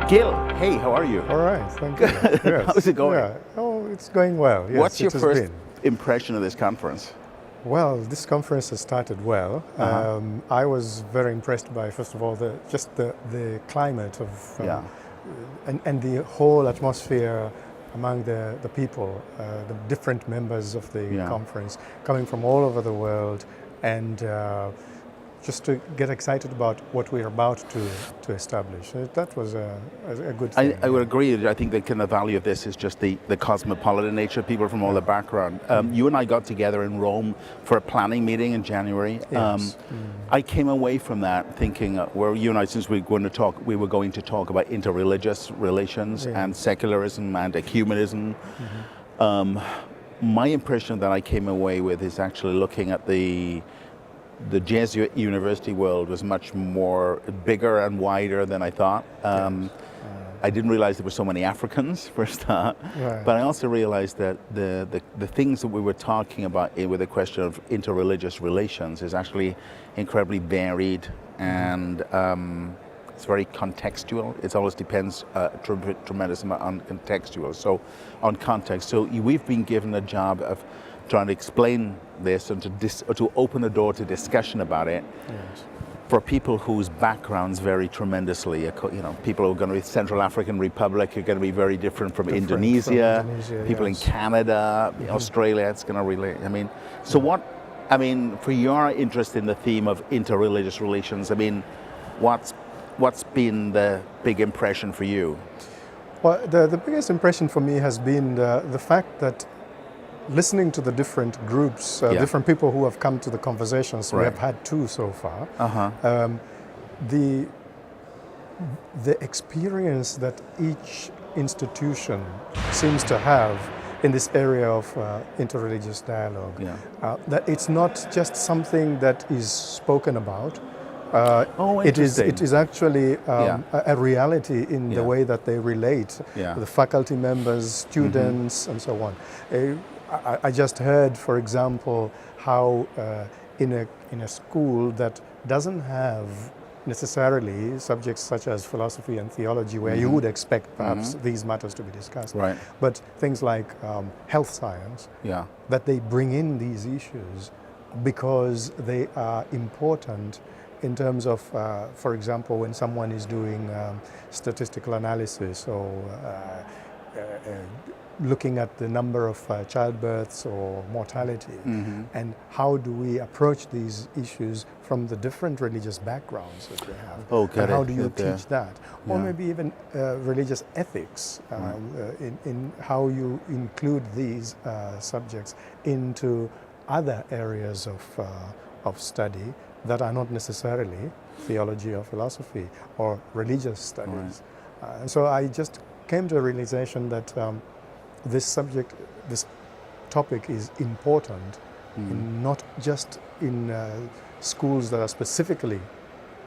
Gil, hey, how are you? All right, thank you. Yes. How's it going? Yeah. Oh, it's going well. Yes, What's your it has first been. impression of this conference? Well, this conference has started well. I was very impressed by, first of all, the climate of and the whole atmosphere among the people, the different members of the conference coming from all over the world, and just to get excited about what we're about to establish. That was a good thing. I would agree. I think the kind of value of this is just the cosmopolitan nature of people from all the background. You and I got together in Rome for a planning meeting in January. Yes. I came away from that thinking, where you and I, since we were going to talk about interreligious relations and secularism and ecumenism. My impression that I came away with is actually looking at the Jesuit university world was much more bigger and wider than I thought. I didn't realize there were so many Africans for a start, but I also realized that the things that we were talking about with the question of interreligious relations is actually incredibly varied, and it's very contextual. It always depends a tremendous amount on contextual. So on context. So we've been given a job of trying to explain this and to open the door to discussion about it for people whose backgrounds vary tremendously. You know, people who are going to be Central African Republic are going to be very different from Indonesia. People in Canada, Australia, it's going to relate. I mean, so for your interest in the theme of interreligious relations, I mean, what's been the big impression for you? Well, the biggest impression for me has been the fact that listening to the different groups, different people who have come to the conversations, we have had two so far, the experience that each institution seems to have in this area of interreligious dialogue, that it's not just something that is spoken about. It is actually a reality in the way that they relate, the faculty members, students, and so on. I just heard, for example, how in a school that doesn't have necessarily subjects such as philosophy and theology, where you would expect perhaps these matters to be discussed, but things like health science, that they bring in these issues because they are important in terms of, for example, when someone is doing statistical analysis or looking at the number of childbirths or mortality, and how do we approach these issues from the different religious backgrounds that they have, and how do you teach that, or maybe even religious ethics, in how you include these subjects into other areas of study that are not necessarily theology or philosophy or religious studies. And so I just came to a realization that this topic is important, not just in schools that are specifically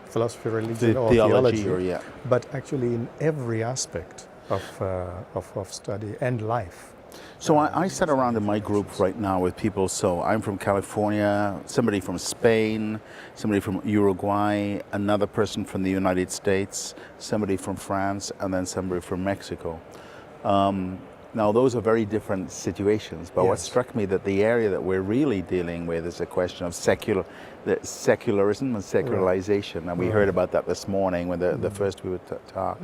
philosophy, religion, or theology, but actually in every aspect of study and life. So I sat around in my group right now with people. So I'm from California, somebody from Spain, somebody from Uruguay, another person from the United States, somebody from France, and then somebody from Mexico. Now, those are very different situations, but what struck me that the area that we're really dealing with is a question of secularism and secularization, and we heard about that this morning when the first we would talk.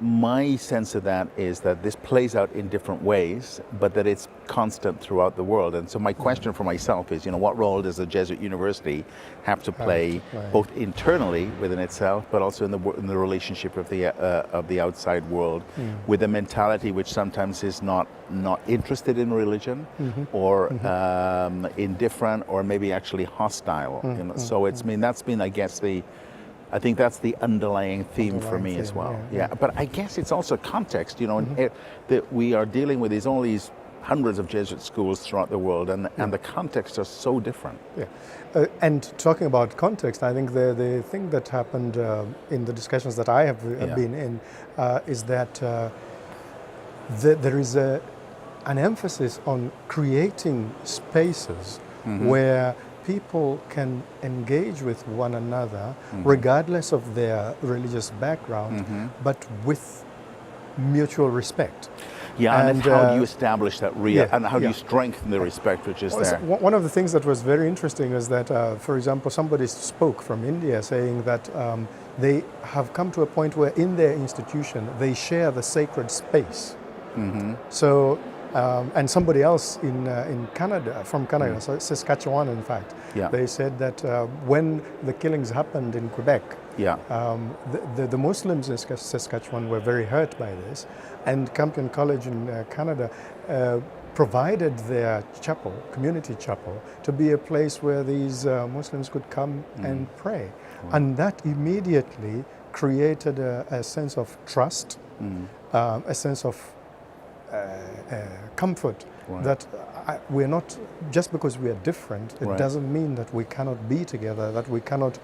My sense of that is that this plays out in different ways, but that it's constant throughout the world. And so my question for myself is, what role does a Jesuit university have to play, both internally within itself, but also in the relationship of the outside world, with a mentality which sometimes is not interested in religion, or indifferent, or maybe actually hostile. So that's been, I guess, I think that's the underlying theme for me as well. But I guess it's also context, that we are dealing with all these hundreds of Jesuit schools throughout the world, and the contexts are so different. And talking about context, I think the thing that happened in the discussions that I have been in is that there is an emphasis on creating spaces where people can engage with one another regardless of their religious background, but with mutual respect. Yeah, and how do you establish that and how do you strengthen the respect which is there? One of the things that was very interesting is that, for example, somebody spoke from India saying that they have come to a point where in their institution they share the sacred space. So, and somebody else in Canada, from Canada, Saskatchewan in fact, they said that when the killings happened in Quebec, the Muslims in Saskatchewan were very hurt by this, and Campion College in Canada provided their chapel, community chapel, to be a place where these Muslims could come and pray. And that immediately created a sense of trust, a sense of comfort that we're not, just because we are different, it doesn't mean that we cannot be together, that we cannot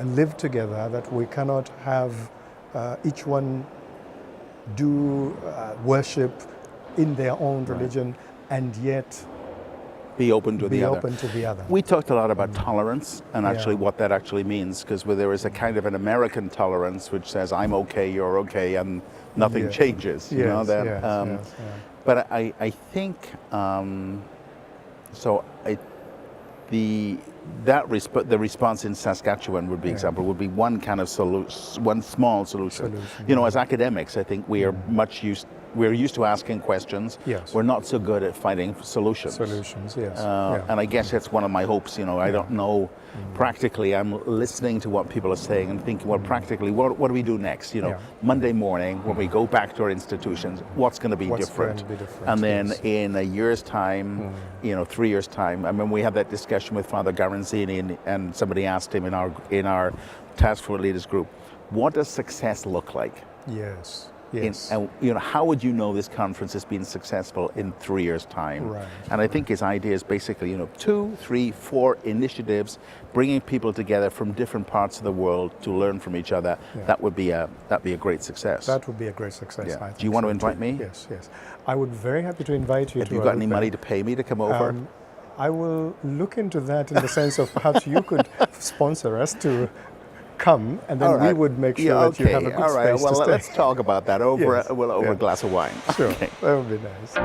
live together, that we cannot have each one do worship in their own religion and yet be open to the other. We talked a lot about tolerance and actually what that actually means, because there is a kind of an American tolerance which says I'm okay, you're okay, and nothing changes. You know that. But I think the response in Saskatchewan would be would be one kind of one small solution. You know, as academics, I think we are we're used to asking questions. We're not so good at finding solutions. And I guess that's one of my hopes. You know, I don't know practically. I'm listening to what people are saying and thinking, well, practically, what do we do next? You know, Monday morning when we go back to our institutions, what's going to be different? And then in a year's time, you know, 3 years' time. I mean, we had that discussion with Father Garanzini, and somebody asked him in our Task Force Leaders group, what does success look like? Yes. And you know, how would you know this conference has been successful in 3 years' time? And I think his idea is basically, you know, 2, 3, 4 initiatives, bringing people together from different parts of the world to learn from each other. That would be a great success. That would be a great success. Do you want to invite me? Yes. I would very happy to invite you. Have you got any money to pay me to come over? I will look into that in the sense of perhaps you could sponsor us to come, and then we would make sure that you have a good space to stay. Well, let's talk about that over a glass of wine. Sure, that would be nice.